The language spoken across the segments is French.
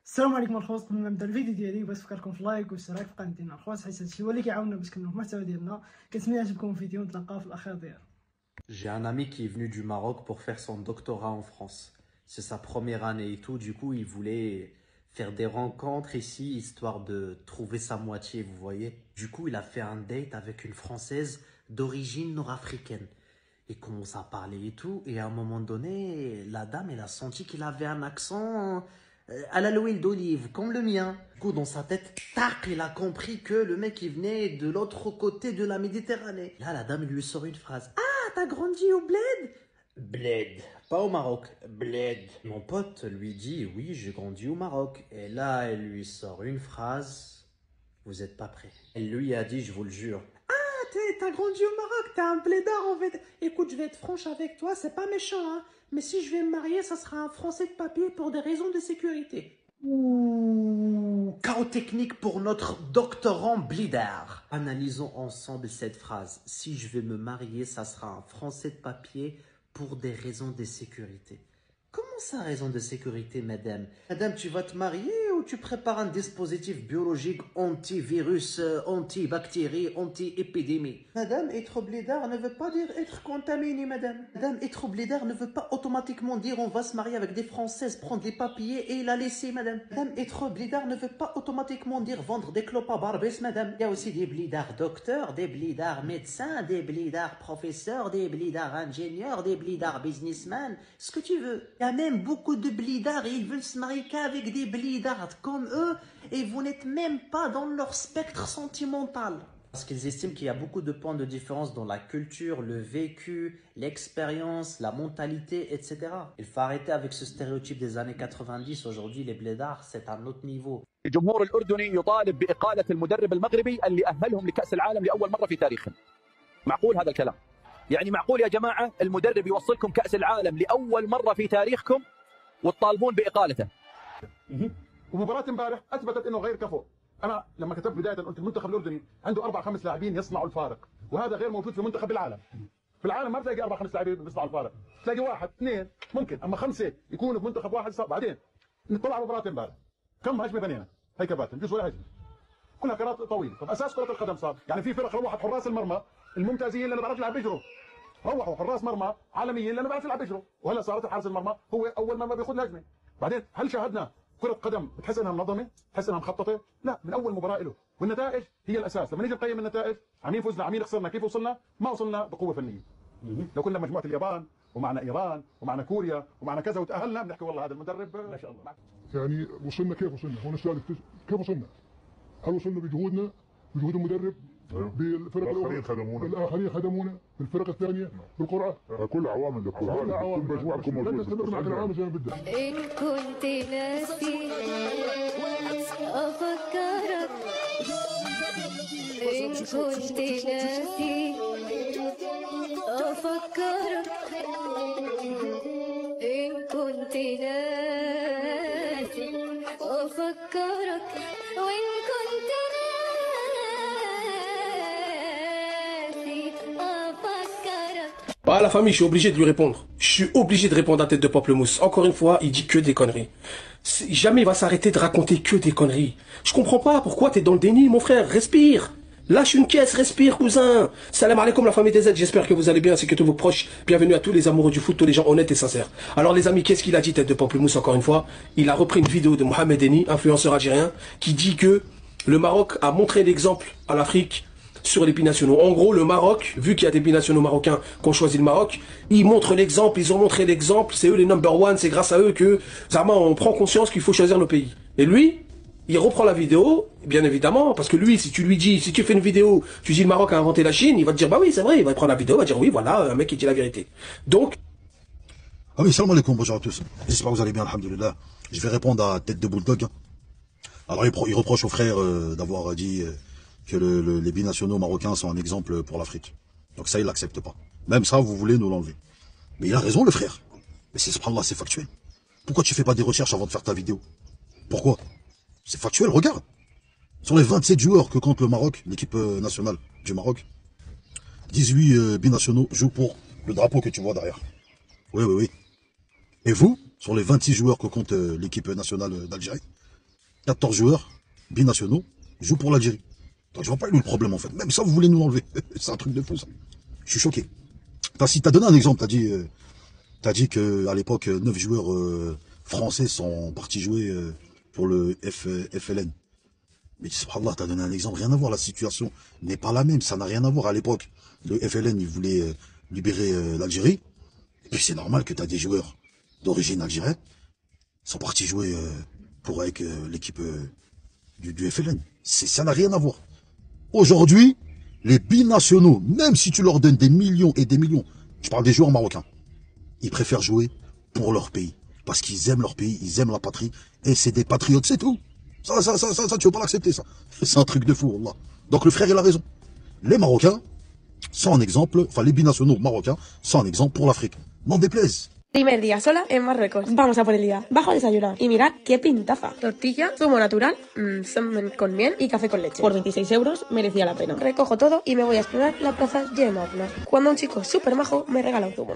السلام عليكم الخوات. قبل ما نبدا الفيديو ديالي بغيت نفكركم في اللايك والاشتراك في القناه ديالنا الخوات، حيت هادشي هو اللي كيعاوننا باش نكملوا المحتوى ديالنا. كنتمنى يعجبكم الفيديو ونتلاقاو في الاخير ديالو. J'ai un ami qui est venu du Maroc pour faire son doctorat en France. C'est sa première année et tout, du coup il voulait faire des rencontres ici, histoire de trouver sa moitié, vous voyez. Du coup il a fait un date avec une Française d'origine nord-africaine. Il commence à parler et tout, et à un moment donné, la dame elle a senti qu'il avait un accent à la l'huile d'olive, comme le mien. Du coup dans sa tête, tac, il a compris que le mec il venait de l'autre côté de la Méditerranée. Là la dame lui sort une phrase. T'as grandi au bled? Bled, pas au Maroc, bled. Mon pote lui dit, oui, j'ai grandi au Maroc. Et là, elle lui sort une phrase, vous êtes pas prêts. Elle lui a dit, je vous le jure. Ah, t'as grandi au Maroc, t'es un blédard en fait. Écoute, je vais être franche avec toi, c'est pas méchant, hein. Mais si je vais me marier, ça sera un Français de papier pour des raisons de sécurité. Ouh, chaos technique pour notre doctorant Blidar. Analysons ensemble cette phrase. Si je vais me marier, ça sera un Français de papier pour des raisons de sécurité. Comment ça, raison de sécurité, madame? Madame, tu vas te marier ou tu prépares un dispositif biologique antivirus, antibactérie, anti-épidémie? Madame, être blédard ne veut pas dire être contaminé, madame. Madame, être blédard ne veut pas automatiquement dire on va se marier avec des Françaises, prendre les papiers et la laisser, madame. Madame, être blédard ne veut pas automatiquement dire vendre des clopes à Barbès, madame. Il y a aussi des blédards docteurs, des blédards médecins, des blédards professeurs, des blédards ingénieurs, des blédards businessmen, ce que tu veux. Il y a même beaucoup de blidards et ils veulent se marier qu'avec des blidards comme eux et vous n'êtes même pas dans leur spectre sentimental. Parce qu'ils estiment qu'il y a beaucoup de points de différence dans la culture, le vécu, l'expérience, la mentalité, etc. Il faut arrêter avec ce stéréotype des années 90. Aujourd'hui, les blidards, c'est un autre niveau. الجمهور الأردني يطالب بإقالة المدرب المغربي اللي أهلهم لكأس العالم لأول مرة في تاريخهم. معقول هذا الكلام؟ يعني معقول يا جماعة المدرب يوصلكم كأس العالم لأول مرة في تاريخكم وتطالبون بإقالته؟ ومباراة امبارح أثبتت أنه غير كفؤ. أنا لما كتبت بداية قلت المنتخب الأردني عنده 4-5 لاعبين يصنعوا الفارق، وهذا غير موجود في منتخب العالم. في العالم ما بتلاقي 4-5 لاعبين بيصنعوا الفارق، تلاقي 1-2 ممكن، أما 5 يكونوا في منتخب واحد صعب. بعدين نطلع على مباراة امبارح كم هجمة بنينا؟ هي كباتن بجوز ولا هجمة. كلها كرات طويلة. طب أساس كرة القدم صار، يعني في فرق روحت حراس المرمى الممتازين اللي بعرف يلعب بيجروا. روحوا حراس مرمى عالميين لانه بيعرف يلعب بيجروا، وهلا صارت حارس المرمى هو اول مرمى بياخذ الهجمه. بعدين هل شاهدنا كره قدم بتحس انها منظمه؟ بتحس انها مخططه؟ لا، من اول مباراه له، والنتائج هي الاساس. لما نيجي نقيم النتائج، عمين فزنا عمين خسرنا، كيف وصلنا؟ ما وصلنا بقوه فنيه. لو كنا مجموعه اليابان ومعنا ايران ومعنا كوريا ومعنا كذا وتاهلنا بنحكي والله هذا المدرب ما شاء الله. يعني وصلنا كيف وصلنا؟ هون السؤال كيف وصلنا؟ هل وصلنا بجهودنا؟ بجهود المدرب؟ بالفرق الآخرين خدمونا بالفرق الثانية بالقرعة. كل عوامل الكرة، كل مجموعتكم موجودة. لا تستمر معك العوامل زي ما بدك. إن كنت ناسي أفكرك، إن كنت ناسي أفكرك، إن كنت ناسي أفكرك، وإن كنت Bah, la famille, je suis obligé de lui répondre. Je suis obligé de répondre à Tête de Pamplemousse. Encore une fois, il dit que des conneries. Jamais il va s'arrêter de raconter que des conneries. Je comprends pas pourquoi t'es dans le déni, mon frère. Respire. Lâche une caisse, respire, cousin. Salam alaikum, la famille des aides. J'espère que vous allez bien, ainsi que tous vos proches. Bienvenue à tous les amoureux du foot, tous les gens honnêtes et sincères. Alors, les amis, qu'est-ce qu'il a dit, Tête de Pamplemousse, encore une fois? Il a repris une vidéo de Mohamed Eni, influenceur algérien, qui dit que le Maroc a montré l'exemple à l'Afrique sur les binationaux. En gros, le Maroc, vu qu'il y a des binationaux marocains qui ont choisi le Maroc, ils montrent l'exemple, ils ont montré l'exemple, c'est eux les number one, c'est grâce à eux que, Zama, on prend conscience qu'il faut choisir nos pays. Et lui, il reprend la vidéo, bien évidemment, parce que lui, si tu lui dis, si tu fais une vidéo, tu dis le Maroc a inventé la Chine, il va te dire, bah oui, c'est vrai, il va prendre la vidéo, il va dire, oui, voilà, un mec qui dit la vérité. Donc... Ah oui, salam alaikum, bonjour à tous. J'espère que vous allez bien, alhamdulillah. Je vais répondre à Tête de Bulldog. Alors, il reproche au frère d'avoir dit... que les binationaux marocains sont un exemple pour l'Afrique. Donc ça, il l'accepte pas. Même ça, vous voulez nous l'enlever. Mais il a raison, le frère. Mais c'est subhanallah, c'est factuel. Pourquoi tu fais pas des recherches avant de faire ta vidéo? Pourquoi? C'est factuel, regarde. Sur les 27 joueurs que compte le Maroc, l'équipe nationale du Maroc, 18 binationaux jouent pour le drapeau que tu vois derrière. Oui, oui, oui. Et vous, sur les 26 joueurs que compte l'équipe nationale d'Algérie, 14 joueurs binationaux jouent pour l'Algérie. Donc je vois pas où est le problème en fait. Même ça, vous voulez nous enlever. C'est un truc de fou ça. Je suis choqué. T'as donné un exemple, t'as dit que à l'époque 9 joueurs français sont partis jouer pour le FLN. Mais subhanallah, t'as donné un exemple, rien à voir, la situation n'est pas la même, ça n'a rien à voir. À l'époque, le FLN, il voulait libérer l'Algérie, et puis c'est normal que t'as des joueurs d'origine algérienne sont partis jouer avec l'équipe du FLN. Ça n'a rien à voir. Aujourd'hui, les binationaux, même si tu leur donnes des millions et des millions, je parle des joueurs marocains, ils préfèrent jouer pour leur pays. Parce qu'ils aiment leur pays, ils aiment la patrie, et c'est des patriotes, c'est tout. Ça, tu veux pas l'accepter, ça. C'est un truc de fou, Allah. Donc le frère, il a raison. Les Marocains sont un exemple, enfin les binationaux marocains sont un exemple pour l'Afrique. N'en déplaise. Primer día sola en Marruecos. Vamos a por el día. Bajo a desayunar. Y mirad qué pintaza. Tortilla, zumo natural, semen con miel y café con leche. Por 26 euros merecía la pena. Recojo todo y me voy a explorar la plaza Gemarna. Cuando un chico súper majo me regala un zumo.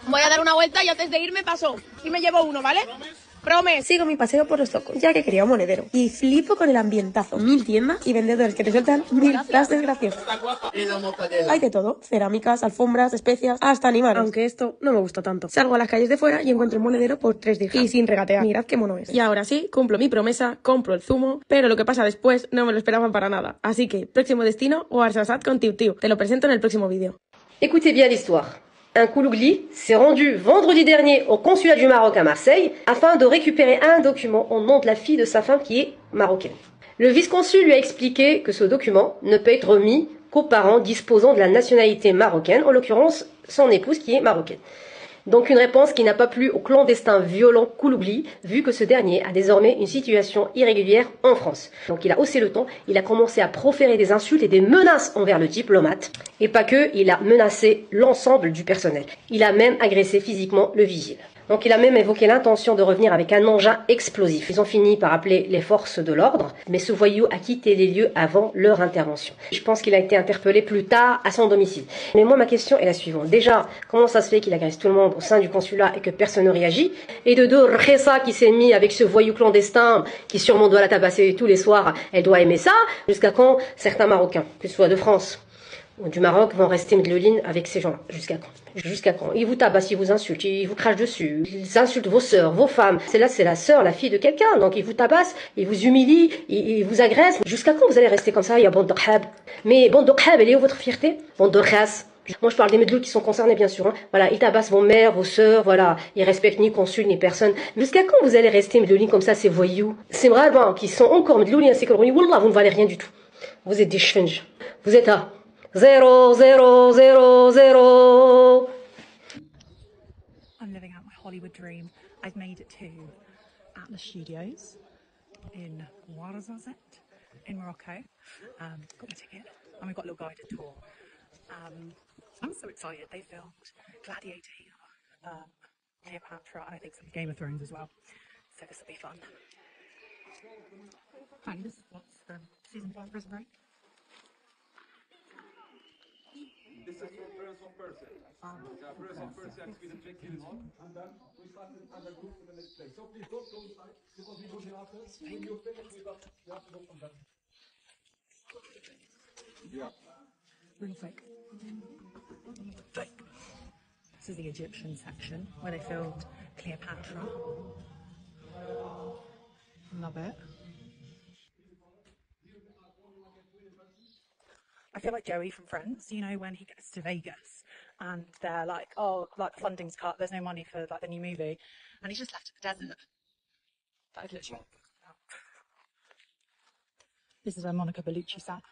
Voy a dar una vuelta y antes de irme paso. Y me llevo uno, ¿vale? Promes. Sigo mi paseo por los zocos, ya que quería un monedero. Y flipo con el ambientazo. 1000 tiendas y vendedores que te sueltan 1000 frases graciosas. Hay de todo. Cerámicas, alfombras, especias, hasta animales. Aunque esto no me gusta tanto. Salgo a las calles de fuera y encuentro un monedero por 3 dirhams. Y sin regatear. Mirad qué mono es. Y ahora sí, cumplo mi promesa, compro el zumo. Pero lo que pasa después no me lo esperaban para nada. Así que, próximo destino, Ouarzazate con Tiu Tiu. Te lo presento en el próximo vídeo. Écoutez bien l'histoire. Un Koulougli s'est rendu vendredi dernier au consulat du Maroc à Marseille afin de récupérer un document au nom de la fille de sa femme qui est marocaine. Le vice-consul lui a expliqué que ce document ne peut être remis qu'aux parents disposant de la nationalité marocaine, en l'occurrence son épouse qui est marocaine. Donc une réponse qui n'a pas plu au clandestin violent Koulougli, vu que ce dernier a désormais une situation irrégulière en France. Donc il a haussé le ton, il a commencé à proférer des insultes et des menaces envers le diplomate. Et pas que, il a menacé l'ensemble du personnel. Il a même agressé physiquement le vigile. Donc il a même évoqué l'intention de revenir avec un engin explosif. Ils ont fini par appeler les forces de l'ordre, mais ce voyou a quitté les lieux avant leur intervention. Je pense qu'il a été interpellé plus tard à son domicile. Mais moi ma question est la suivante. Déjà, comment ça se fait qu'il agresse tout le monde au sein du consulat et que personne ne réagit? Et de deux, Ressa qui s'est mis avec ce voyou clandestin qui sûrement doit la tabasser tous les soirs, elle doit aimer ça? Jusqu'à quand certains Marocains, que ce soit de France ou du Maroc, vont rester medloulines avec ces gens-là? Jusqu'à quand? Jusqu'à quand? Ils vous tabassent, ils vous insultent, ils vous crachent dessus, ils insultent vos sœurs, vos femmes. C'est la sœur, la fille de quelqu'un, donc ils vous tabassent, ils vous humilient, ils vous agressent. Jusqu'à quand vous allez rester comme ça? Il y a bande de khab. Mais bande de khab, elle est où votre fierté? Bande de khas. Moi je parle des medlouls qui sont concernés bien sûr. Hein. Voilà, ils tabassent vos mères, vos sœurs, voilà. Ils respectent ni consul ni personne. Jusqu'à quand vous allez rester medloulines comme ça, ces voyous? Ces braves qui sont encore medloulines, c'est que wallah, vous ne valez rien du tout. Vous êtes des chfenj. Vous êtes à 0, 0, 0, 0. I'm living out my Hollywood dream. I've made it to Atlas Studios in Ouarzazate in Morocco. Got my ticket and we've got a little guided tour. I'm so excited. They filmed Gladiator, Cleopatra, and I think some Game of Thrones as well. So this will be fun. And this is what's from season 5 Prison Break. This is from person person. Person person with objectives. And then we start another group for the next place. So please don't go inside because we go here after. When you finish with us, you have to go from there. Yeah. Real fake. Fake. This is the Egyptian section where they filmed Cleopatra. Love it. I feel like Joey from Friends, you know, when he gets to Vegas and they're like, oh, like the funding's cut, there's no money for like the new movie, and he's just left in the desert. That is literally. This is where Monica Bellucci sat.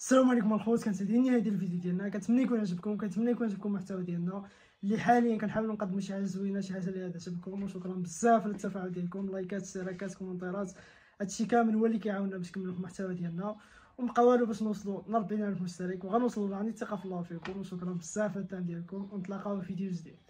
السلام عليكم الخوت، كنتهدي النهايه ديال الفيديو ديالنا. كنتمنى يكون عجبكم، كنتمنى يكون عجبكم المحتوى ديالنا اللي حاليا كنحاولوا نقدموا شي حاجه زوينه، شي حاجه اللي تعجبكم. وشكرا بزاف على التفاعل ديالكم، لايكات، اشتراكات، كومنتيرات، هادشي كامل هو اللي كيعاوننا باش نكملوا في المحتوى ديالنا ونبقاو والو باش نوصلوا ل 40000 مشترك، وغنوصلوا. عندي الثقه في الله فيكم، وشكرا بزاف على الدعم ديالكم، ونتلاقاو في فيديو جديد.